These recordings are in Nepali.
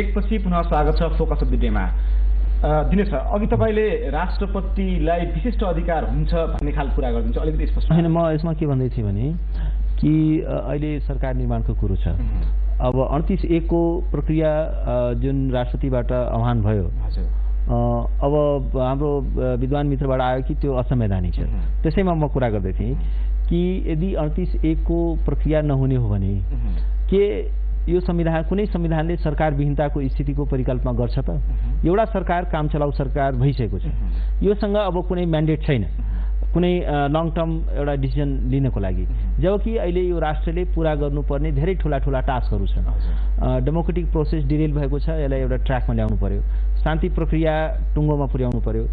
ब्रेकपछि पुनः स्वागत छ फोकस अफ द डेमा। दिनेश सर, अघि तपाईँले राष्ट्रपतिलाई विशिष्ट अधिकार हुन्छ भन्ने खालको कुरा गरिदिन्छ, अलिकति स्पष्ट होइन। म यसमा के भन्दै थिएँ भने कि अहिले सरकार निर्माणको कुरो छ। अब 38(1) को प्रक्रिया जुन राष्ट्रपतिबाट आह्वान भयो, अब हाम्रो विद्वान मित्रबाट आयो कि त्यो असंवैधानिक छ। त्यसैमा म कुरा गर्दै थिएँ कि यदि 38(1) को प्रक्रिया नहुने हो भने के यो संविधान, कुनै संविधानले सरकार विहीनताको स्थितिको परिकल्पना गर्छ त? एउटा सरकार काम चलाउ सरकार भइसकेको छ, योसँग अब कुनै म्यान्डेट छैन कुनै लङ टर्म एउटा डिसिजन लिनको लागि, जबकि अहिले यो राष्ट्रले पूरा गर्नुपर्ने धेरै ठुला ठुला टास्कहरू छन्। डेमोक्रेटिक प्रोसेस डिरेल भएको छ, यसलाई एउटा ट्र्याकमा ल्याउनु पर्यो, शान्ति प्रक्रिया टुङ्गोमा पुर्याउनु पर्यो,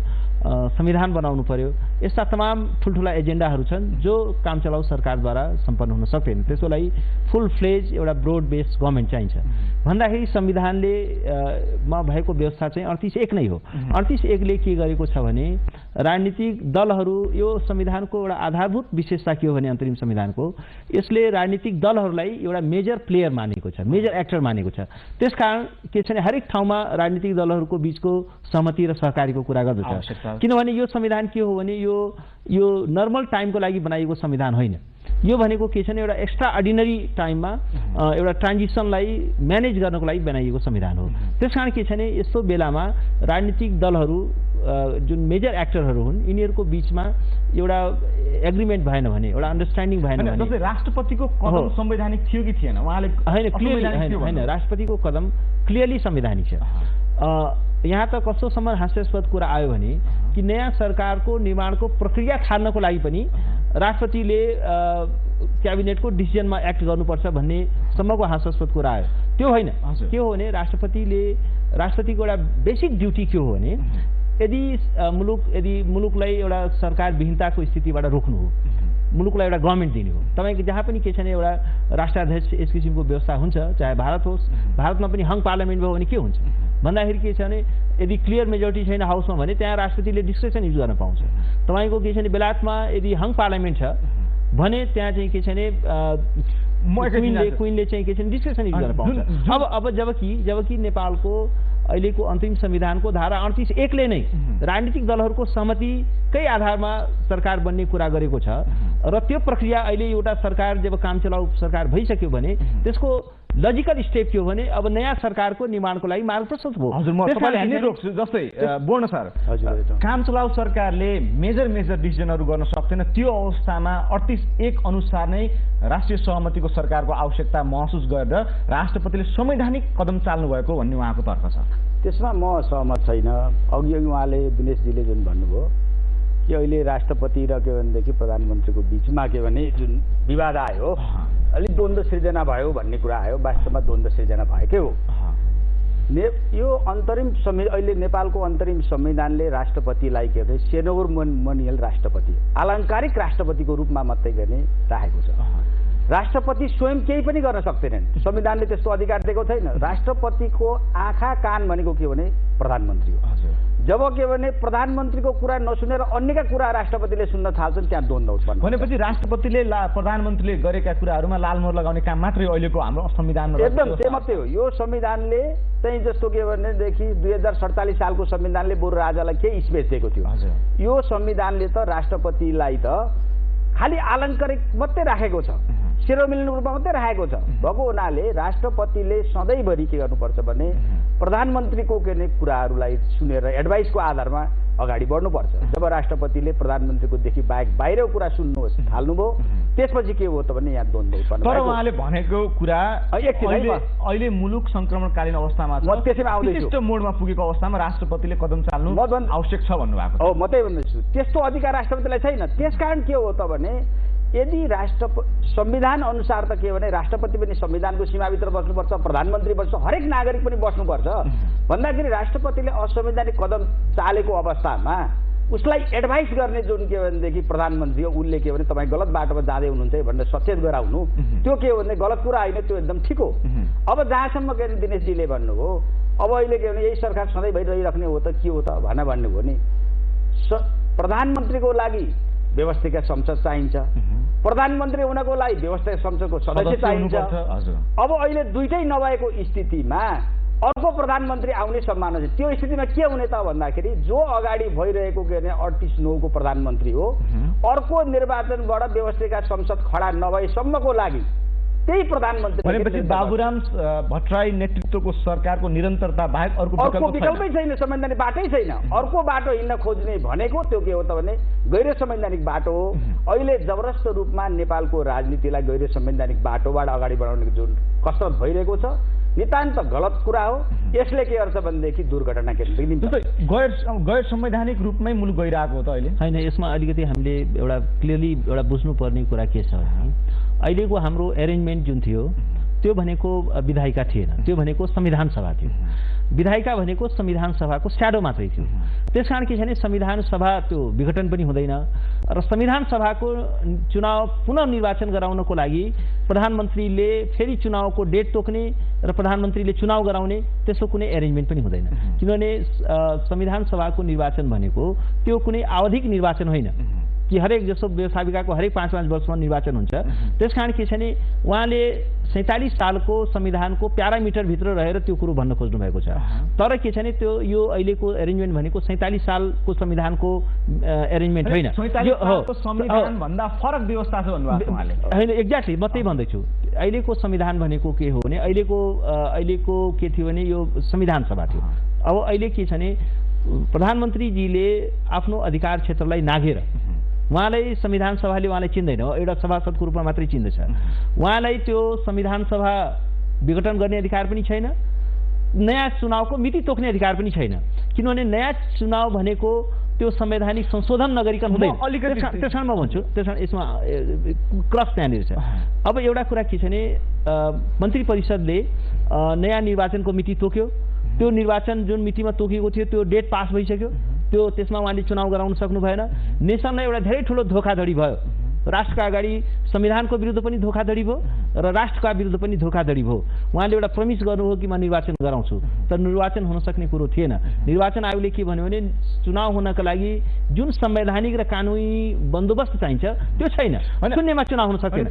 संविधान बनाउनु पर्यो। यस्ता तमाम ठुल्ठुला एजेन्डाहरू छन् जो काम चलाउ सरकारद्वारा सम्पन्न हुन सक्दैन। त्यसको लागि फुल फ्लेज एउटा ब्रोड बेस्ड गभर्मेन्ट चाहिन्छ भन्दाखेरि संविधानले मा भएको व्यवस्था चाहिँ 38(1) नै हो। 38(1) ले के गरेको छ भने राजनीतिक दलहरू, यो संविधानको एउटा आधारभूत विशेषता के हो भने अन्तरिम संविधानको, यसले राजनीतिक दलहरूलाई एउटा मेजर प्लेयर मानेको छ, मेजर एक्टर मानेको छ। त्यसकारण के छ भने हरेक ठाउँमा राजनीतिक दलहरूको बीचको सहमति र सहकारीको कुरा गर्दछ। किनभने यो संविधान के हो भने यो नर्मल टाइमको लागि बनाइएको संविधान होइन। यो भनेको के छ भने एउटा एक्स्ट्रा अर्डिनरी टाइममा एउटा ट्रान्जिसनलाई म्यानेज गर्नको लागि बनाइएको संविधान हो। त्यसकारण के छ भने यस्तो बेलामा राजनीतिक दलहरू जुन मेजर एक्टरहरू हुन्, यिनीहरूको बीचमा एउटा एग्रिमेन्ट भएन भने, एउटा अन्डरस्ट्यान्डिङ भएन भने, जस्तै राष्ट्रपतिको कदम संवैधानिक थियो कि थिएन? उहाँले होइन, राष्ट्रपतिको कदम क्लियरली संवैधानिक छ। यहाँ त कस्तोसम्म हास्यास्पद कुरा आयो भने कि नयाँ सरकारको निर्माणको प्रक्रिया थाल्नको लागि पनि राष्ट्रपतिले क्याबिनेटको डिसिजनमा एक्ट गर्नुपर्छ भन्ने सम्मको हास्यास्पद कुरा आयो। त्यो होइन। के हो भने राष्ट्रपतिको एउटा बेसिक ड्युटी के हो भने यदि मुलुकलाई एउटा सरकार विहीनताको स्थितिबाट रोक्नु हो, मुलुकलाई एउटा गभर्मेन्ट दिने हो। तपाईँको जहाँ पनि के छ भने एउटा राष्ट्राध्यक्ष यस किसिमको व्यवस्था हुन्छ, चाहे भारत होस्, भारतमा पनि हङ पार्लियामेन्ट भयो भने के हुन्छ भन्दाखेरि के छ भने यदि क्लियर मेजोरिटी छैन हाउसमा भने त्यहाँ राष्ट्रपतिले डिस्क्रेसन युज गर्न पाउँछ। तपाईँको के छ भने बेलायतमा यदि हङ पार्लियामेन्ट छ भने त्यहाँ चाहिँ के छ भने क्विनले चाहिँ के छ भने डिस्क्रेसन युज गर्न पाउँछ। अब जबकि नेपालको अहिलेको अन्तरिम संविधानको धारा 38(1) ले नै राजनीतिक दलहरूको सहमतिकै आधारमा सरकार बन्ने कुरा गरेको छ र त्यो प्रक्रिया अहिले एउटा सरकार जब काम चलाउ सरकार भइसक्यो भने त्यसको लजिकल स्टेप के हो भने अब नयाँ सरकारको निर्माणको लागि मार्ग प्रशस्त भयो। हजुर, म तपाईलाई यहाँनिर रोक्छु। जस्तै बोर्न सर, काम चलाउ सरकारले मेजर डिसिजनहरू गर्न सक्दैन, त्यो अवस्थामा 38(1) अनुसार नै राष्ट्रिय सहमतिको सरकारको आवश्यकता महसुस गरेर राष्ट्रपतिले संवैधानिक कदम चाल्नु भएको भन्ने उहाँको तर्क छ। त्यसमा म सहमत छैन। अघि उहाँले दिनेशजीले जुन भन्नुभयो कि अहिले राष्ट्रपति र के भनेदेखि प्रधानमन्त्रीको बिचमा के भने जुन विवाद आयो, अलिक द्वन्द्व सृजना भयो भन्ने कुरा आयो। वास्तवमा द्वन्द्व सृजना भएकै हो। यो अन्तरिम अहिले नेपालको अन्तरिम संविधानले राष्ट्रपतिलाई के भने सेरेमोनियल राष्ट्रपति, आलङ्कारिक राष्ट्रपतिको रूपमा मात्रै गर्ने राखेको छ। राष्ट्रपति स्वयं केही पनि गर्न सक्दैनन्, संविधानले त्यस्तो अधिकार दिएको छैन। राष्ट्रपतिको आँखा कान भनेको के भने प्रधानमन्त्री हो। जब के भने प्रधानमन्त्रीको कुरा नसुनेर अन्यका कुरा राष्ट्रपतिले सुन्न थाल्छन्, त्यहाँ द्वन्द्व उत्पन्न भनेपछि राष्ट्रपतिले प्रधानमन्त्रीले गरेका कुराहरूमा लालमोहर लगाउने काम मात्रै अहिलेको हाम्रो संविधानमा एकदम त्यो मात्रै हो। यो संविधानले चाहिँ जस्तो के भनेदेखि 2047 सालको संविधानले बरु राजालाई केही स्पेस दिएको थियो। यो संविधानले त राष्ट्रपतिलाई त खालि आलङ्कारिक मात्रै राखेको छ, सेरोमोनियल रूपमा मात्रै राखेको छ। भएको हुनाले राष्ट्रपतिले सधैँभरि के गर्नुपर्छ भने प्रधानमन्त्रीको के कुराहरूलाई सुनेर एडभाइसको आधारमा अगाडि बढ्नुपर्छ। जब राष्ट्रपतिले प्रधानमन्त्रीकोदेखि बाहिरको कुरा सुन्नु थाल्नुभयो त्यसपछि के हो त भने यहाँ द्वन्द्व उत्पन्न भयो। तर उहाँले भनेको कुरा अहिले मुलुक संक्रमणकालीन अवस्थामा छ, विशिष्ट मोडमा पुगेको अवस्थामा राष्ट्रपतिले कदम चाल्नु आवश्यक छ भन्नुभएको हो। म त्यही भन्दैछु, त्यस्तो अधिकार राष्ट्रपतिलाई छैन। त्यसकारण के हो त भने यदि संविधान अनुसार त के भने राष्ट्रपति पनि संविधानको सीमाभित्र बस्नुपर्छ, प्रधानमन्त्री बस्छ, हरेक नागरिक पनि बस्नुपर्छ भन्दाखेरि राष्ट्रपतिले असंवैधानिक कदम चालेको अवस्थामा उसलाई एडभाइस गर्ने जुन के भनेदेखि प्रधानमन्त्री हो, उसले के भने तपाईँ गलत बाटोमा जाँदै हुनुहुन्छ भनेर सचेत गराउनु, त्यो के भने गलत कुरा होइन, त्यो एकदम ठिक हो। अब जहाँसम्म के भने दिनेशजीले भन्नुभयो अब अहिले के भने यही सरकार सधैँ भइरहने हो त के हो त भन्नुभयो नि, प्रधानमन्त्रीको लागि व्यवस्थित संसद चाहिन्छ, प्रधानमन्त्री हुनको लागि व्यवस्थित संसदको सदस्य चाहिन्छ। अब अहिले दुईटै नभएको स्थितिमा अर्को प्रधानमन्त्री आउने सम्भावना छ। त्यो स्थितिमा के हुने त भन्दाखेरि जो अगाडि भइरहेको के भने 38-9 को प्रधानमन्त्री हो, अर्को निर्वाचनबाट व्यवस्थित संसद खडा नभएसम्मको लागि त्यही प्रधानमन्त्री भनेपछि बाबुराम भट्टराई नेतृत्वको सरकारको निरन्तरता बाहेक अर्को विकल्पै छैन, संवैधानिक बाटै छैन। अर्को बाटो हिँड्न खोज्ने भनेको त्यो के हो त भने गैर संवैधानिक बाटो हो। अहिले जबरजस्त रूपमा नेपालको राजनीतिलाई गैर संवैधानिक बाटोबाट अगाडि बढाउने जुन कसरत भइरहेको छ नितान्त गलत कुरा हो। यसले के गर्छ भनेदेखि दुर्घटना गैर संवैधानिक रूपमै मुलुक गइरहेको हो त अहिले होइन। यसमा अलिकति हामीले एउटा क्लियरली एउटा बुझ्नुपर्ने कुरा के छ भने अहिलेको हाम्रो एरेन्जमेन्ट जुन थियो त्यो भनेको विधायिका थिएन, त्यो भनेको संविधान सभा थियो। विधायिका भनेको संविधान सभाको स्याडो मात्रै थियो। त्यसकारण के छ भने संविधान सभा त्यो विघटन पनि हुँदैन र संविधान सभाको चुनाव पुनः निर्वाचन गराउनको लागि प्रधानमन्त्रीले फेरि चुनावको डेट तोक्ने र प्रधानमन्त्रीले चुनाव गराउने त्यसको कुनै एरेन्जमेन्ट पनि हुँदैन। किनभने संविधान सभाको निर्वाचन भनेको त्यो कुनै आवधिक निर्वाचन होइन कि हरेक जसो व्यवस्थापिकाको हरेक 5-5 वर्षमा निर्वाचन हुन्छ। त्यसकारण के छ भने उहाँले 47 सालको संविधानको प्यारामिटरभित्र रहेर त्यो कुरो भन्न खोज्नु भएको छ। तर के छ भने त्यो यो अहिलेको एरेन्जमेन्ट भनेको 47 सालको संविधानको एरेन्जमेन्ट होइन, संविधानभन्दा फरक व्यवस्था छ भन्नुभएको उहाँले होइन। एक्ज्याक्टली म त्यही भन्दैछु। अहिलेको संविधान भनेको के हो भने अहिलेको के थियो भने यो संविधान सभा थियो। अब अहिले के छ भने प्रधानमन्त्रीजीले आफ्नो अधिकार क्षेत्रलाई नाघेर उहाँलाई संविधान सभाले उहाँलाई चिन्दैन, एउटा सभासदको रूपमा मात्रै चिन्दछ। उहाँलाई त्यो संविधान सभा विघटन गर्ने अधिकार पनि छैन, नयाँ चुनावको मिति तोक्ने अधिकार पनि छैन। किनभने नयाँ चुनाव भनेको त्यो संवैधानिक संशोधन नगरिकन हुँदैन। त्यसमा म भन्छु, त्यसमा यसमा क्रस त्यहाँनिर छ। अब एउटा कुरा के छ भने मन्त्री परिषदले नयाँ निर्वाचनको मिति तोक्यो। त्यो निर्वाचन जुन मितिमा तोकिएको थियो त्यो डेट पास भइसक्यो। त्यो त्यसमा उहाँले चुनाव गराउन सक्नु भएन। नेसनलाई एउटा धेरै ठुलो धोखाधडी भयो। राष्ट्रका अगाडि संविधानको विरुद्ध पनि धोखाधडी भयो र राष्ट्रका विरुद्ध पनि धोखाधडी भयो। उहाँले एउटा प्रमिस गर्नुभयो कि म निर्वाचन गराउँछु, तर निर्वाचन हुन सक्ने कुरो थिएन। निर्वाचन आयोगले के भन्यो भने चुनाव हुनका लागि जुन संवैधानिक र कानुनी बन्दोबस्त चाहिन्छ त्यो छैन, शून्यमा चुनाव हुन सक्दैन।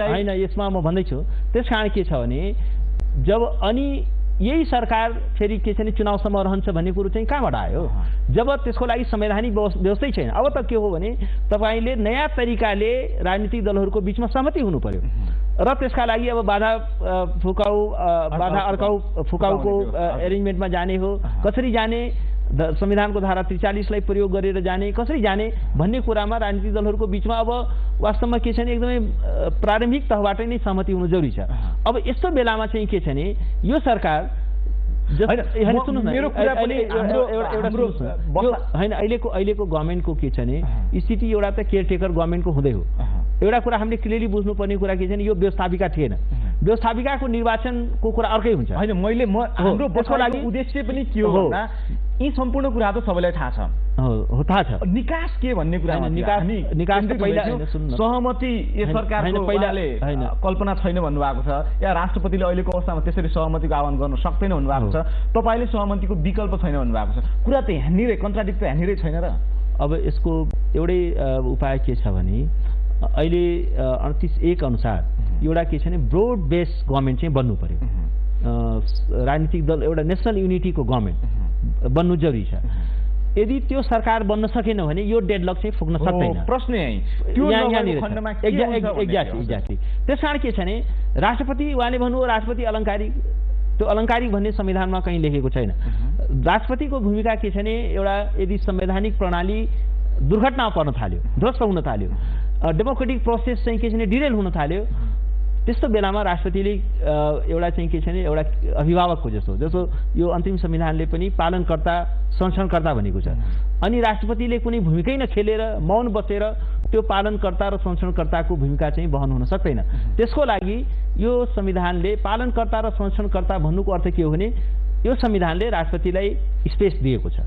होइन यसमा म भन्दैछु। त्यस कारण के छ भने जब अनि यही सरकार फेरि के छ भने चुनावसम्म रहन्छ भन्ने कुरो चाहिँ कहाँबाट आयो? जब त्यसको लागि संवैधानिक व्यवस्थै छैन। अब त के हो भने तपाईँले नयाँ तरिकाले राजनीतिक दलहरूको बिचमा सहमति हुनु पर्यो र त्यसका लागि अब बाधा अड्काउ फुकाउको एरेन्जमेन्टमा जाने हो, कसरी जाने, संविधानको धारा 43लाई प्रयोग गरेर जाने, कसरी जाने भन्ने कुरामा राजनीतिक दलहरूको बिचमा अब वास्तवमा के छ भने एकदमै प्रारम्भिक तहबाट नै सहमति हुनु जरुरी छ। अब यस्तो बेलामा चाहिँ के छ भने यो सरकार होइन अहिलेको गभर्मेन्टको के छ भने स्थिति एउटा त केयरटेकर गभर्मेन्टको हुँदै हो। एउटा कुरा हामीले क्लियरली बुझ्नुपर्ने कुरा के छ भने यो व्यवस्थापिका थिएन। व्यवस्थापिकाको निर्वाचनको कुरा अर्कै हुन्छ। होइन हाम्रो त्यसको लागि उद्देश्य पनि के हो भन्दा यी सम्पूर्ण कुरा त सबैलाई थाहा छ, थाहा छ। निकास के भन्ने कुरा निकास पहिला सहमति यो सरकारको पहिलाले कल्पना छैन भन्नुभएको छ या राष्ट्रपतिले अहिलेको अवस्थामा त्यसरी सहमतिको आह्वान गर्न सक्दैन भन्नुभएको छ। तपाईले सहमतिको विकल्प छैन भन्नुभएको छ। कुरा त यहाँनिरै कन्ट्राडिक्ट त यहाँनिरै छैन र? अब यसको एउटै उपाय के छ भने अहिले 38(1) अनुसार एउटा के छ भने ब्रोड बेस गभर्मेन्ट चाहिँ बन्नु पर्यो। राजनीतिक दल एउटा नेसनल युनिटीको गभर्मेन्ट बन्नु जरुरी छ। यदि त्यो सरकार बन्न सकेन भने यो डेडलक चाहिँ फुक्न सक्दैन। प्रश्न एक्ज्याक्टली। त्यसकारण के छ भने राष्ट्रपति उहाँले भन्नुभयो राष्ट्रपति अलङ्कारिक, त्यो अलङ्कारिक भन्ने संविधानमा कहीँ लेखेको छैन। राष्ट्रपतिको भूमिका के छ भने एउटा यदि संवैधानिक प्रणाली दुर्घटनामा पर्न थाल्यो, ध्वस्त हुन थाल्यो, डेमोक्रेटिक प्रोसेस चाहिँ के छ भने डिरेल हुन थाल्यो, त्यस्तो बेलामा राष्ट्रपतिले एउटा चाहिँ के छ भने एउटा अभिभावकको जस्तो यो अन्तिम संविधानले पनि पालनकर्ता संरक्षणकर्ता भनेको छ। अनि राष्ट्रपतिले कुनै भूमिकै नखेलेर मौन बसेर त्यो पालनकर्ता र संरक्षणकर्ताको भूमिका चाहिँ वहन हुन सक्दैन। त्यसको लागि यो संविधानले पालनकर्ता र संरक्षणकर्ता भन्नुको अर्थ के हो भने यो संविधानले राष्ट्रपतिलाई स्पेस दिएको छ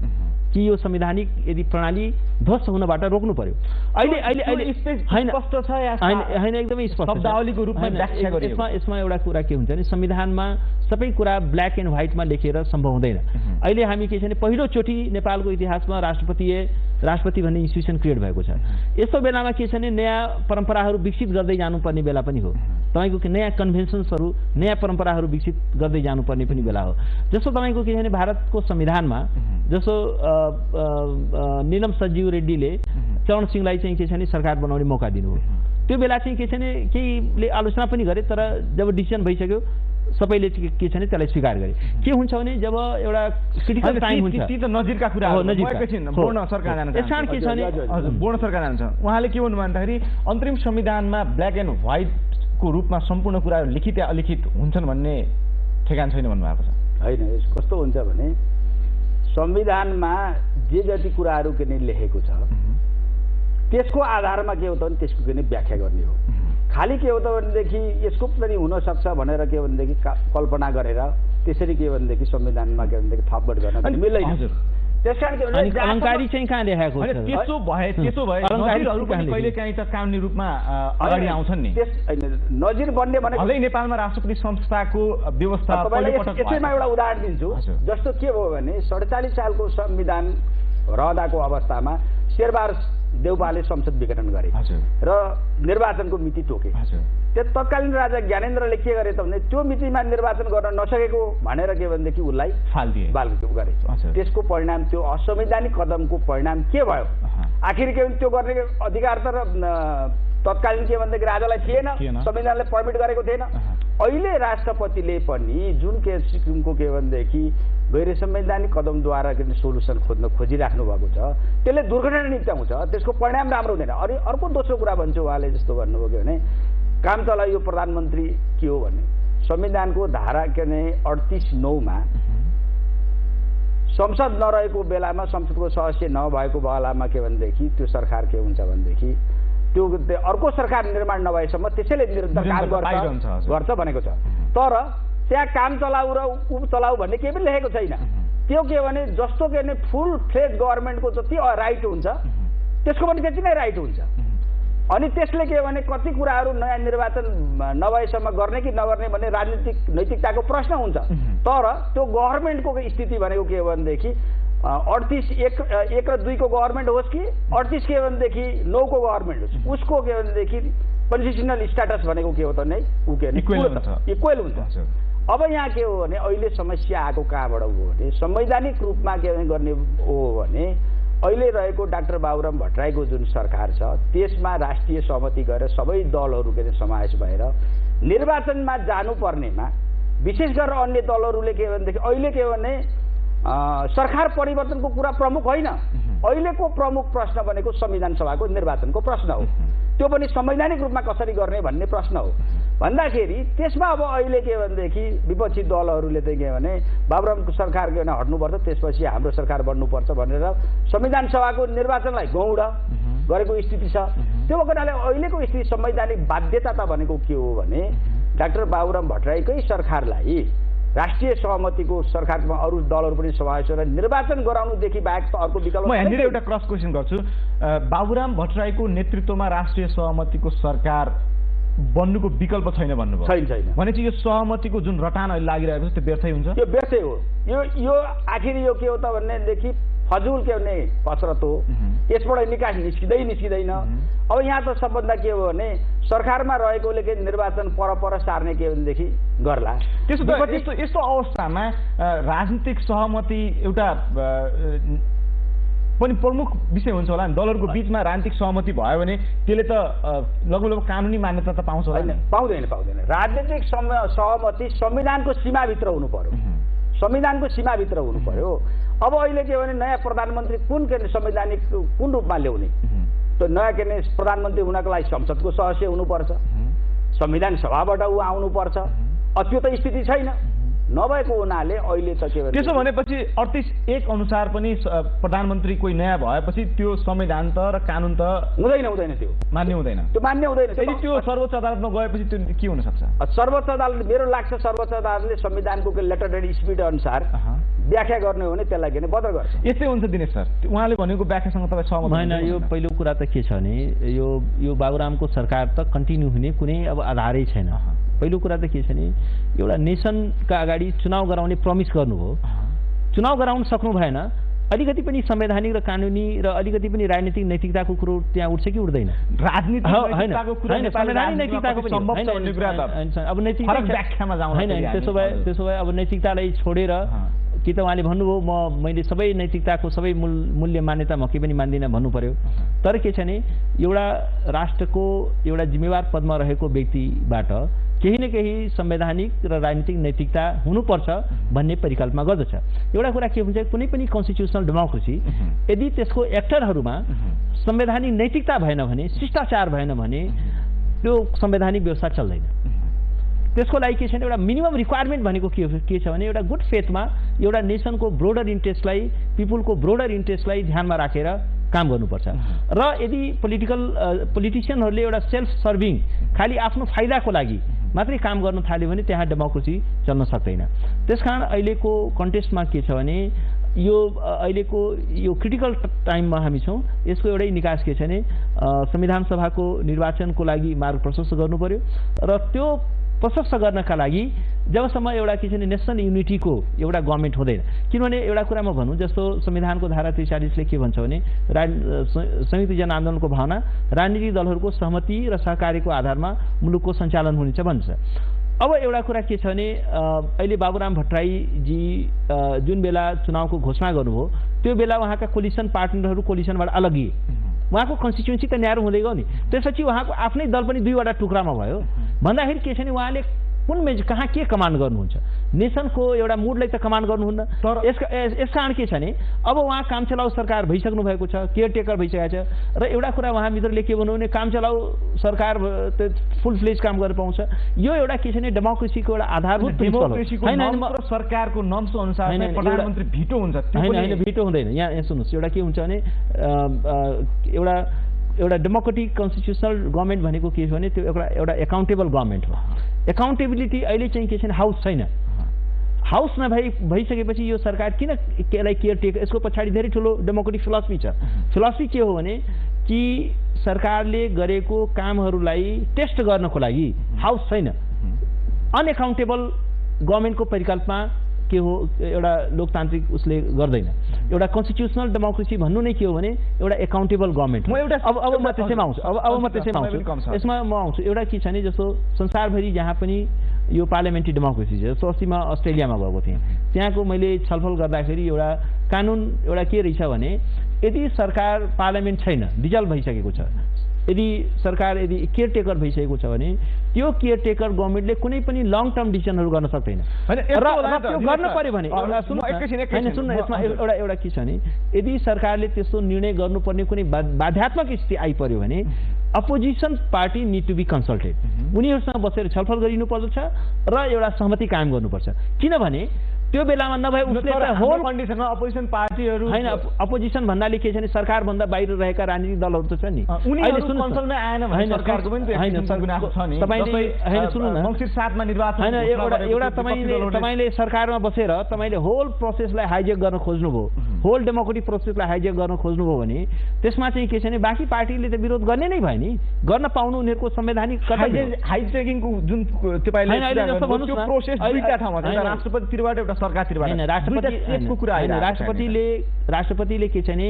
कि यो संवैधानिक यदि प्रणाली ध्वस्त हुनबाट रोक्नु पर्यो। अहिले स्पष्ट छ या हैन? एकदमै स्पष्ट शब्दावलीको रूपमा व्याख्या गरिएको। यसमा एउटा कुरा के हुन्छ भने संविधानमा सबै कुरा ब्ल्याक एन्ड व्हाइटमा लेखेर सम्भव हुँदैन। अहिले हामी के छ भने पहिलोचोटि नेपालको इतिहासमा राष्ट्रपतिले राष्ट्रपति भन्ने इन्स्टिट्युसन क्रिएट भएको छ। यस्तो बेलामा के छ भने नयाँ परम्पराहरू विकसित गर्दै जानुपर्ने बेला पनि हो। तपाईँको नयाँ कन्भेन्सन्सहरू नयाँ परम्पराहरू विकसित गर्दै जानुपर्ने पनि बेला हो। जस्तो तपाईँको के छ भने भारतको संविधानमा जसो नीलम सञ्जीव रेड्डीले चरण सिंहलाई चाहिँ के छ भने सरकार बनाउने मौका दिनुभयो। त्यो बेला चाहिँ के छ भने केहीले आलोचना पनि गरे, तर जब डिसिजन भइसक्यो सबैले के छ भने त्यसलाई स्वीकार गरे। के हुन्छ भने जब एउटा क्रिटिकल टाइम हुन्छ, ती त नजिरका कुराहरू पूर्ण सरकार जान्छ। यसकारण के छ भने पूर्ण सरकार जान्छ। उहाँले के भन्नु भन्दाखेरि अन्तरिम संविधानमा ब्ल्याक एन्ड व्हाइटको रूपमा सम्पूर्ण कुराहरू लिखित या अलिखित हुन्छन् भन्ने ठेगान छैन भन्नुभएको छ। होइन, कस्तो हुन्छ भने संविधानमा जे जति कुराहरू के नै लेखेको छ त्यसको आधारमा के हो त भने त्यसको के नै व्याख्या गर्ने हो। खालि के हो त भनेदेखि यसको पनि हुनसक्छ भनेर के भनेदेखि कल्पना गरेर त्यसरी के भनेदेखि संविधानमा के भनेदेखि थपबट गर्न मिल्दैन। त्यसकारण के भने अलङ्कारी चाहिँ कहाँ देखाएको छ? त्यसो भए नजिरहरू पनि कहिलेकाहीँ त कानुनी रूपमा अगाडि आउँछन् नि। नजिर बन्ने भनेको हालै नेपालमा राष्ट्रपति संस्थाको व्यवस्था यसैमा एउटा उदाहरण दिन्छु। जस्तो के भयो भने 47 सालको संविधान रहँदाको अवस्थामा शेरबहादुर देउपाले संसद विघटन गरे र निर्वाचनको मिति तोके। त्यो तत्कालीन राजा ज्ञानेन्द्रले के गरे त भने त्यो मितिमा निर्वाचन गर्न नसकेको भनेर के भनेदेखि उसलाई बालको गरे। त्यसको परिणाम त्यो असंवैधानिक कदमको परिणाम के भयो? आखिर के त्यो गर्ने अधिकार त तत्कालीन के भनेदेखि राजालाई थिएन, संविधानले पर्मिट गरेको थिएन। अहिले राष्ट्रपतिले पनि जुन किसिमको के भनेदेखि गैर संवैधानिक कदमद्वारा के सोलुसन खोज्न खोजिराख्नु भएको छ त्यसले दुर्घटना निम्त्याउँछ, त्यसको परिणाम राम्रो हुँदैन। अनि अर्को दोस्रो कुरा भन्छु, उहाँले जस्तो भन्नुभयो के भने काम चलायो प्रधानमन्त्री के हो भने संविधानको धारा के नै 38(9) संसद नरहेको बेलामा, संसदको सदस्य नभएको बेलामा के भनेदेखि त्यो सरकार के हुन्छ भनेदेखि त्यो अर्को सरकार निर्माण नभएसम्म त्यसैले निरन्तर काम गर्छ भनेको छ। तर त्यहाँ काम चलाऊ र उप चलाऊ भन्ने केही पनि लेखेको छैन। त्यो के भने जस्तो के भने फुल फ्लेज गभर्मेन्टको जति राइट हुन्छ त्यसको पनि त्यति नै राइट हुन्छ। अनि त्यसले के भने कति कुराहरू नयाँ निर्वाचन नभएसम्म गर्ने कि नगर्ने भन्ने राजनीतिक नैतिकताको प्रश्न हुन्छ। तर त्यो गभर्मेन्टको स्थिति भनेको के हो भनेदेखि 38(1) र 2 को गभर्मेन्ट होस् कि 38 के भनेदेखि 9 को गभर्मेन्ट होस्, उसको के भनेदेखि कन्स्टिट्युसनल स्ट्याटस भनेको के हो त नै ऊ के इक्वल हुन्छ। अब यहाँ के हो भने अहिले समस्या आएको कहाँबाट हो भने संवैधानिक रूपमा के गर्ने हो भने अहिले रहेको डाक्टर बाबुराम भट्टराईको जुन सरकार छ त्यसमा राष्ट्रिय सहमति गरेर सबै दलहरू के समावेश भएर निर्वाचनमा जानुपर्नेमा विशेष गरेर अन्य दलहरूले के भनेदेखि अहिले के भने सरकार परिवर्तनको कुरा प्रमुख होइन, अहिलेको प्रमुख प्रश्न भनेको संविधान सभाको निर्वाचनको प्रश्न हो। त्यो पनि संवैधानिक रूपमा कसरी गर्ने भन्ने प्रश्न हो भन्दाखेरि त्यसमा अब अहिले के भनेदेखि विपक्षी दलहरूले चाहिँ के भने बाबुरामको सरकार के भने हट्नुपर्छ, त्यसपछि हाम्रो सरकार बन्नुपर्छ भनेर संविधान सभाको निर्वाचनलाई गौड गरेको स्थिति छ। त्यो कारणले अहिलेको स्थिति संवैधानिक बाध्यता त भनेको के हो भने डाक्टर बाबुराम भट्टराईकै सरकारलाई राष्ट्रिय सहमतिको सरकारमा अरू दलहरू पनि समावेश गरेर निर्वाचन गराउनुदेखि बाहेक त अर्को विकल्प। म यहाँनिर एउटा क्रस क्वेसन गर्छु। बाबुराम भट्टराईको नेतृत्वमा राष्ट्रिय सहमतिको सरकार बन्नुको विकल्प छैन भन्नुभयो? छैन। भनेपछि यो सहमतिको जुन रटान अहिले लागिरहेको छ त्यो व्यर्थै हुन्छ? यो व्यर्थै हो। यो आखिर यो के हो त भनेदेखि फजुल के भने कसरत हो। यसबाट निकास निस्किँदैन। अब यहाँ त सबभन्दा के हो भने सरकारमा रहेकोले के निर्वाचन पर सार्ने के भनेदेखि गर्ला। यस्तो अवस्थामा राजनीतिक सहमति एउटा पनि प्रमुख विषय हुन्छ होला नि। दलहरूको बीचमा राजनीतिक सहमति भयो भने त्यसले त लगभग कानुनी मान्यता त पाउँछ होला नि? पाउँदैन। राजनीतिक सहमति संविधानको सीमाभित्र हुनु पर्यो। संविधानको सीमाभित्र हुनु पर्यो। अब अहिले के भने नयाँ प्रधानमन्त्री कुन के संवैधानिक कुन रूपमा ल्याउने? त नयाँ के प्रधानमन्त्री हुनको लागि संसदको सदस्य हुनुपर्छ, संविधान सभाबाट ऊ आउनुपर्छ। त्यो त स्थिति छैन। नभएको हुनाले अहिले त के त्यसो भनेपछि 38(1) अनुसार पनि प्रधानमन्त्री कोही नयाँ भएपछि त्यो संविधान त र कानुन त हुँदैन। त्यो मान्य हुँदैन। त्यो सर्वोच्च अदालतमा गएपछि त्यो के हुन सक्छ? सर्वोच्च अदालत मेरो लाग्छ सर्वोच्च अदालतले संविधानको लेटर एन्ड स्पिड अनुसार व्याख्या गर्ने हो भने त्यसलाई के बदल गर्छ। यस्तै हुन्छ दिनेश सर, उहाँले भनेको व्याख्यासँग तपाईँ सहमत होइन? यो पहिलो कुरा त के छ भने यो बाबुरामको सरकार त कन्टिन्यू हुने कुनै अब आधारै छैन। पहिलो कुरा त के छ भने एउटा नेसनका अगाडि चुनाव गराउने प्रमिस गर्नुभयो, चुनाव गराउन सक्नु भएन, अलिकति पनि संवैधानिक र कानुनी र अलिकति पनि राजनीतिक नैतिकताको कुरो त्यहाँ उठ्छ कि उठ्दैन? अब त्यसो भए अब नैतिकतालाई छोडेर कि त उहाँले भन्नुभयो मैले सबै नैतिकताको सबै मूल्य मान्यता म के पनि मान्दिनँ भन्नु पर्यो। तर के छ भने एउटा राष्ट्रको एउटा जिम्मेवार पदमा रहेको व्यक्तिबाट केही न केही संवैधानिक र राजनीतिक नैतिकता हुनुपर्छ भन्ने परिकल्पना गर्दछ। एउटा कुरा के हुन्छ, कुनै पनि कन्स्टिट्युसनल डेमोक्रेसी यदि त्यसको एक्टरहरूमा संवैधानिक नैतिकता भएन भने, शिष्टाचार भएन भने त्यो संवैधानिक व्यवस्था चल्दैन। त्यसको लागि के छ भने एउटा मिनिमम रिक्वायरमेन्ट भनेको के छ भने एउटा गुड फेथमा एउटा नेसनको ब्रोडर इन्ट्रेस्टलाई, पिपुलको ब्रोडर इन्ट्रेस्टलाई ध्यानमा राखेर काम गर्नुपर्छ। र यदि पोलिटिसियनहरूले एउटा सेल्फ सर्भिङ खालि आफ्नो फाइदाको लागि मात्रै काम गर्न थाल्यो भने त्यहाँ डेमोक्रेसी चल्न सक्दैन। त्यसकारण अहिलेको कन्टेस्टमा के छ भने यो अहिलेको यो क्रिटिकल टाइममा हामी छौँ। यसको एउटै निकास के छ भने संविधान सभाको निर्वाचनको लागि मार्ग प्रशस्त गर्नु पर्यो र त्यो प्रशस्त गर्नका लागि जबसम्म एउटा के छ भने नेसनल युनिटीको एउटा गभर्मेन्ट हुँदैन। किनभने एउटा कुरा म भनौँ, जस्तो संविधानको धारा 43ले के भन्छ भने संयुक्त जनआन्दोलनको भावना राजनीतिक दलहरूको सहमति र सहकार्यको आधारमा मुलुकको सञ्चालन हुनेछ भन्छ। अब एउटा कुरा के छ भने अहिले बाबुराम भट्टराईजी जुन बेला चुनावको घोषणा गर्नुभयो त्यो बेला उहाँका कोलिसन पार्टनरहरू कोलिसनबाट अलगिए। उहाँको कन्स्टिट्युन्सी त न्यारो हुँदै गयो नि। त्यसपछि उहाँको आफ्नै दल पनि दुईवटा टुक्रामा भयो। भन्दाखेरि के छ भने उहाँले कुन कहाँ के कमान्ड गर्नुहुन्छ? नेसनको एउटा मुडलाई त कमान्ड गर्नुहुन्न। तर यस कारण के छ भने अब उहाँ काम चलाउ सरकार भइसक्नु भएको छ, केयरटेकर भइसकेको छ। र एउटा कुरा उहाँ मित्रले के भन्नु भने काम चलाउ सरकार फुल फ्लेज काम गर्न पाउँछ। यो एउटा के छ भने डेमोक्रेसीको एउटा आधारभूत होइन। सरकारको नर्म्स अनुसार प्रधानमन्त्री भिटो हुन्छ। होइन, भिटो हुँदैन। यहाँ सुन्नुहोस्, एउटा के हुन्छ भने एउटा डेमोक्रेटिक कन्स्टिट्युसनल गभर्मेन्ट भनेको के छ भने त्यो एउटा एकाउन्टेबल गभर्मेन्ट हो। एकाउन्टेबिलिटी अहिले चाहिँ के छैन, हाउस छैन। हाउस भइसकेपछि यो सरकार किन यसलाई केयरटेकर, यसको पछाडि धेरै ठुलो डेमोक्रेटिक फिलोसफी छ। फिलोसफी के हो भने कि सरकारले गरेको कामहरूलाई टेस्ट गर्नको लागि हाउस छैन। अनएकाउन्टेबल गभर्मेन्टको परिकल्पना के हो, एउटा लोकतान्त्रिक उसले गर्दैन। एउटा कन्स्टिट्युसनल डेमोक्रेसी भन्नु नै के हो भने एउटा एकाउन्टेबल गभर्मेन्ट हो। अब म त्यसैमा आउँछु यसमा म आउँछु। एउटा के छ भने जस्तो संसारभरि जहाँ पनि यो पार्लियामेन्ट्री डेमोक्रेसी छ। जस्तो अस्ति म अस्ट्रेलियामा गएको थिएँ, त्यहाँको मैले छलफल गर्दाखेरि एउटा कानुन एउटा के रहेछ भने यदि सरकार पार्लियामेन्ट छैन, डिजल्भ भइसकेको छ, यदि सरकार यदि केयरटेकर भइसकेको छ भने त्यो केयरटेकर गभर्मेन्टले कुनै पनि लङ टर्म डिसिजनहरू गर्न सक्दैन। त्यो गर्न पर्यो भने यसमा एउटा के छ भने यदि सरकारले त्यस्तो निर्णय गर्नुपर्ने कुनै बाध्यात्मक स्थिति आइपर्यो भने opposition party need to be consulted. उनीहरूसँग बसेर छलफल गरिनु पर्दछ र एउटा सहमति कायम गर्नुपर्छ। किनभने त्यो बेलामा नभए उसले त होल कन्डिसनमा अपोजिसन पार्टीहरू हैन, अपोजिसन भन्नाले के छ भने सरकार भन्दा बाहिर रहेका राजनीतिक दलहरू त छ नि। उनीहरू कन्सल्टमै आएन भने सरकारको पनि गुनासो छ नि। तपाईले हैन सुन्नु न, मङ्सिर 7 मा निर्वाचन हैन, एउटा तपाईले सरकारमा बसेर तपाईले होल प्रोसेसलाई हाइजेक गर्न खोज्नुभयो, होल डेमोक्रेटिक प्रोसेसलाई हाइजेक गर्न खोज्नुभयो भने त्यसमा चाहिँ के छ भने बाँकी पार्टीले त विरोध गर्ने नै भयो नि। गर्न पाउनु उनीहरूको संवैधानिक हाइजेकिङको जुन तपाईले त्यो प्रोसेस दुईटा ठाउँमा छ, राष्ट्रपतिबाट एउटा राष्ट्रपतिले के छ भने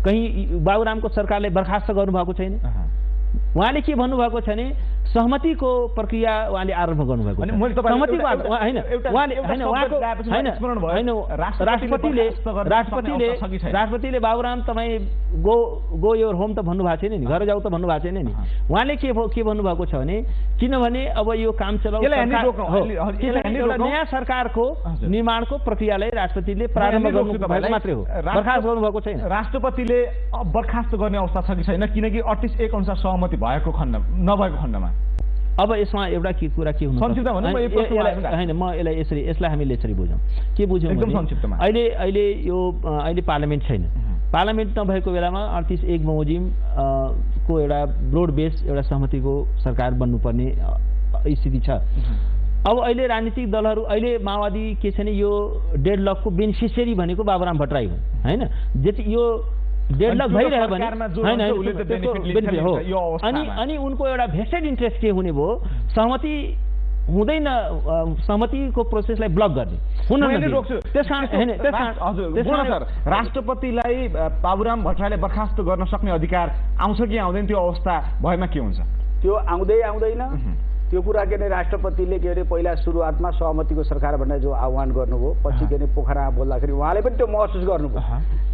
कहीँ बाबुरामको सरकारले बर्खास्त गर्नुभएको छैन। उहाँले के भन्नुभएको छ भने सहमतिको प्रक्रिया उहाँले आरम्भ गर्नुभएको छ। राष्ट्रपतिले बाबुराम तपाईँ गो योर होम त भन्नुभएको छैन नि, घर जाऊ त भन्नुभएको छैन नि। उहाँले के भन्नुभएको छ भने किनभने अब यो काम चलाउ नयाँ सरकारको निर्माणको प्रक्रियालाई राष्ट्रपतिले प्रारम्भ गर्नुभएको मात्रै हो, बर्खास्त गर्नुभएको छैन। राष्ट्रपतिले बर्खास्त गर्ने अवस्था छ कि छैन? किनकि 38 अनुसार सहमति भएको खण्ड नभएको खण्डमा अब यसमा एउटा कुरा के हुनु होइन, म यसलाई हामीले यसरी बुझौँ। के बुझौँ अहिले अहिले पार्लियामेन्ट छैन। पार्लियामेन्ट नभएको बेलामा 38 बमोजिम को एउटा ब्रोड बेस एउटा सहमतिको सरकार बन्नुपर्ने स्थिति छ। अब अहिले राजनीतिक दलहरू अहिले माओवादी के छ भने यो डेडलकको बेनिफिसियरी भनेको बाबुराम भट्टराई हुन् होइन। जति यो डेडलक भइरह्यो भने अनि उनको एउटा भेस्टेड इन्ट्रेस्ट के हुने भयो, सहमति हुँदैन सहमतिको प्रोसेसलाई ब्लक गर्ने हुन नदिने। राष्ट्रपतिलाई बाबुराम भट्टराईले बर्खास्त गर्न सक्ने अधिकार आउँछ कि आउँदैन, त्यो अवस्था भएमा के हुन्छ? त्यो आउँदैन। त्यो कुरा के अरे राष्ट्रपतिले के अरे पहिला सुरुवातमा सहमतिको सरकार भनेर जो आह्वान गर्नुभयो, पछि के अरे पोखरामा बोल्दाखेरि उहाँले पनि त्यो महसुस गर्नुभयो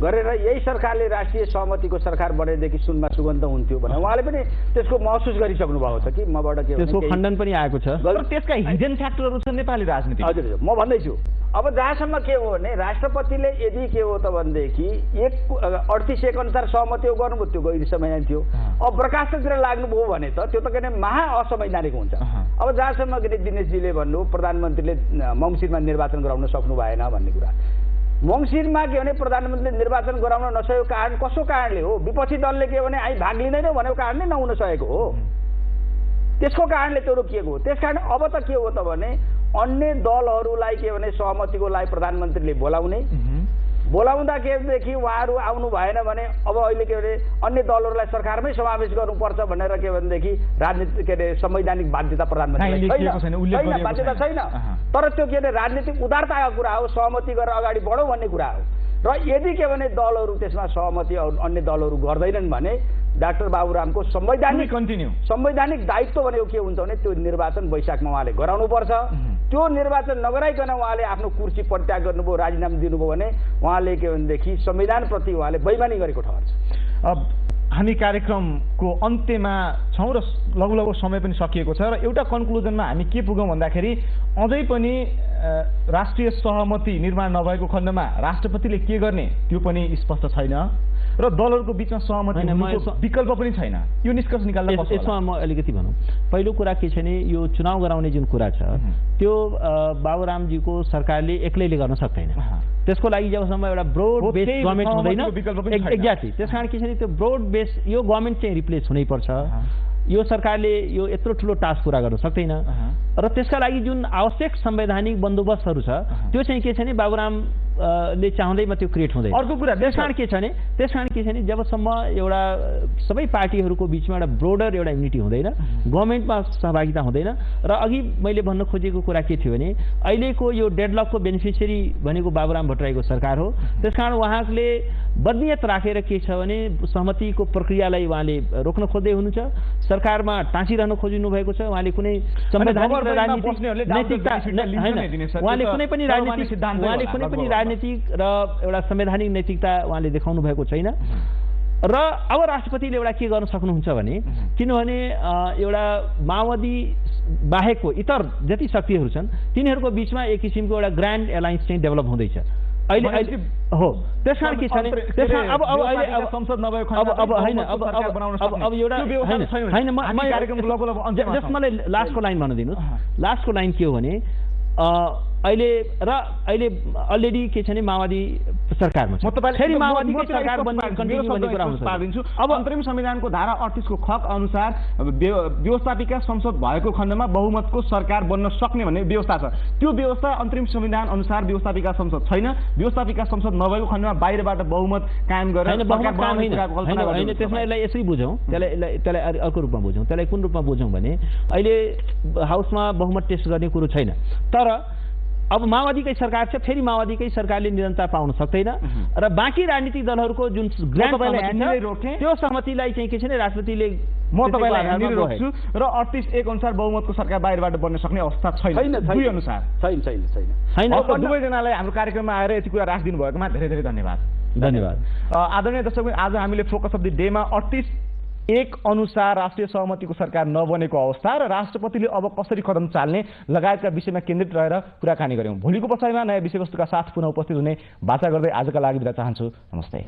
गरेर यही सरकारले राष्ट्रिय सहमतिको सरकार बनेदेखि सुनमा सुगन्ध हुन्थ्यो भने उहाँले पनि त्यसको महसुस गरिसक्नु भएको छ कि मबाट के त्यसको खण्डन पनि आएको छ। त्यसका हिडन फ्याक्टरहरू छन् नेपाली राजनीति। हजुर, म भन्दैछु अब जहाँसम्म के हो भने राष्ट्रपतिले यदि के हो त भनेदेखि 38 अनुसार सहमति गर्नुभयो, त्यो गैर संवैधानिक थियो। अब बर्खास्ततिर लाग्नुभयो भने त त्यो त के अरे महा असंवैधानिक हुन्छ। अब जहाँसम्म के अरे दिनेशजीले भन्नु प्रधानमन्त्रीले मङ्सिरमा निर्वाचन गराउन सक्नु भएन भन्ने कुरा, मङ्सिरमा के भने प्रधानमन्त्रीले निर्वाचन गराउन नसकेको कारण कसो कारणले हो? विपक्षी दलले के भने हामी भाग लिँदैनौँ भनेको कारणले नहुन सकेको हो, त्यसको कारणले त्यो रोकिएको हो। त्यसकारण अब त के हो त भने अन्य दलहरूलाई के भने सहमतिको लागि प्रधानमन्त्रीले बोलाउँदा केदेखि उहाँहरू आउनु भएन भने अब अहिले के अरे अन्य दलहरूलाई सरकारमै समावेश गर्नुपर्छ भनेर के भनेदेखि राजनीतिक के अरे संवैधानिक बाध्यता प्रधानमन्त्रीलाई बाध्यता छैन। तर त्यो के अरे राजनीतिक उदारताको कुरा हो, सहमति गरेर अगाडि बढौँ भन्ने कुरा हो। र यदि के भने दलहरू त्यसमा सहमति अन्य दलहरू गर्दैनन् भने डाक्टर बाबुरामको संवैधानिक दायित्व भनेको के हुन्छ भने त्यो निर्वाचन वैशाखमा उहाँले गराउनुपर्छ। त्यो निर्वाचन नगराइकन उहाँले आफ्नो कुर्सी परित्याग गर्नुभयो, राजीनामा दिनुभयो भने उहाँले के भनेदेखि संविधानप्रति उहाँले बेइमानी गरेको ठहर्छ। अब हामी कार्यक्रमको अन्त्यमा छौँ र लगभग समय पनि सकिएको छ र एउटा कन्क्लुजनमा हामी के पुगौँ भन्दाखेरि अझै पनि राष्ट्रिय सहमति निर्माण नभएको खण्डमा राष्ट्रपतिले के गर्ने त्यो पनि स्पष्ट छैन र दलहरूको बिचमा सहमति विकल्प पनि छैन। यो निष्कर्ष निकाल्न यसमा म अलिकति भनौँ, पहिलो कुरा के छ भने यो चुनाव गराउने जुन कुरा छ त्यो बाबुरामजीको सरकारले एक्लैले गर्न सक्दैन। त्यसको लागि जबसम्म एउटा ब्रोड बेस गभर्मेन्ट हुँदैन, एक्ज्याक्टली त्यस कारण के छ भने त्यो ब्रोड बेस यो गभर्मेन्ट चाहिँ रिप्लेस हुनैपर्छ। यो सरकारले यो यत्रो ठुलो टास्क पुरा गर्न सक्दैन र त्यसका लागि जुन आवश्यक संवैधानिक बन्दोबस्तहरू छ त्यो चाहिँ के छ भने बाबुरामले चाहँदैमा त्यो क्रिएट हुँदैन। अर्को कुरा त्यस कारण के छ भने जबसम्म एउटा सबै पार्टीहरूको बिचमा एउटा ब्रोडर एउटा युनिटी हुँदैन, गभर्मेन्टमा सहभागिता हुँदैन। र अघि मैले भन्न खोजेको कुरा के थियो भने अहिलेको यो डेडलकको बेनिफिसियरी भनेको बाबुराम भट्टराईको सरकार हो। त्यसकारण उहाँले बदनियत राखेर के छ भने सहमतिको प्रक्रियालाई उहाँले रोक्न खोज्दै हुनुहुन्छ, सरकारमा टाँसिरहन खोजिनु भएको छ। उहाँले कुनै संवैधानिक राजनीतिक र एउटा संवैधानिक नैतिकता उहाँले देखाउनु भएको छैन। र अब राष्ट्रपतिले एउटा के गर्न सक्नुहुन्छ भने किनभने एउटा माओवादी बाहेकको इतर जति शक्तिहरू छन् तिनीहरूको बिचमा एक किसिमको एउटा ग्रान्ड एलायन्स चाहिँ डेभलप हुँदैछ अहिले हो। त्यसकारण के छ भने अब संसद नभएको जस्ट मलाई लास्टको लाइन भन्न दिनुहोस्। लास्टको लाइन के हो भने अहिले अलरेडी के छ भने माओवादी सरकारमा छ, फेरि माओवादीको सरकार बन्ने कन्टिन्यू भन्ने कुरा हुन्छ। अब अन्तरिम संविधानको धारा 38 को खक अनुसार व्यवस्थापिका संसद भएको खण्डमा बहुमतको सरकार बन्न सक्ने भन्ने व्यवस्था छ। त्यो व्यवस्था अन्तरिम संविधान अनुसार व्यवस्थापिका संसद छैन। व्यवस्थापिका संसद नभएको खण्डमा बाहिरबाट बहुमत कायम गरेर त्यसलाई यसरी बुझौँ, त्यसलाई अर्को रूपमा बुझौँ। त्यसलाई कुन रूपमा बुझौँ भने अहिले हाउसमा बहुमत टेस्ट गर्ने कुरो छैन, तर अब माओवादीकै सरकार छ, फेरि माओवादीकै सरकारले निरन्तरता पाउन सक्दैन र बाँकी राजनीतिक दलहरूको जुन त्यो सहमतिलाई चाहिँ के छ भने राष्ट्रपतिले म तपाईँलाई रोक्छु र 38 अनुसार बहुमतको सरकार बाहिरबाट बन्न सक्ने अवस्था छैन। दुई अनुसार छैन। दुवैजनालाई हाम्रो कार्यक्रममा आएर यति कुरा राखिदिनु भएकोमा धेरै धेरै धन्यवाद। आदरणीय दर्शक, आज हामीले फोकस अफ द डेमा 38 अनुसार राष्ट्रिय सहमतिको सरकार नबनेको अवस्था र राष्ट्रपतिले अब कसरी कदम चाल्ने लगायतका विषयमा केन्द्रित रहेर कुराकानी गर्यौं। भोलिको बसाइमा नयाँ विषयवस्तुका साथ पुनः उपस्थित हुने बाचा गर्दै आजका लागि बिदा चाहन्छु। नमस्ते।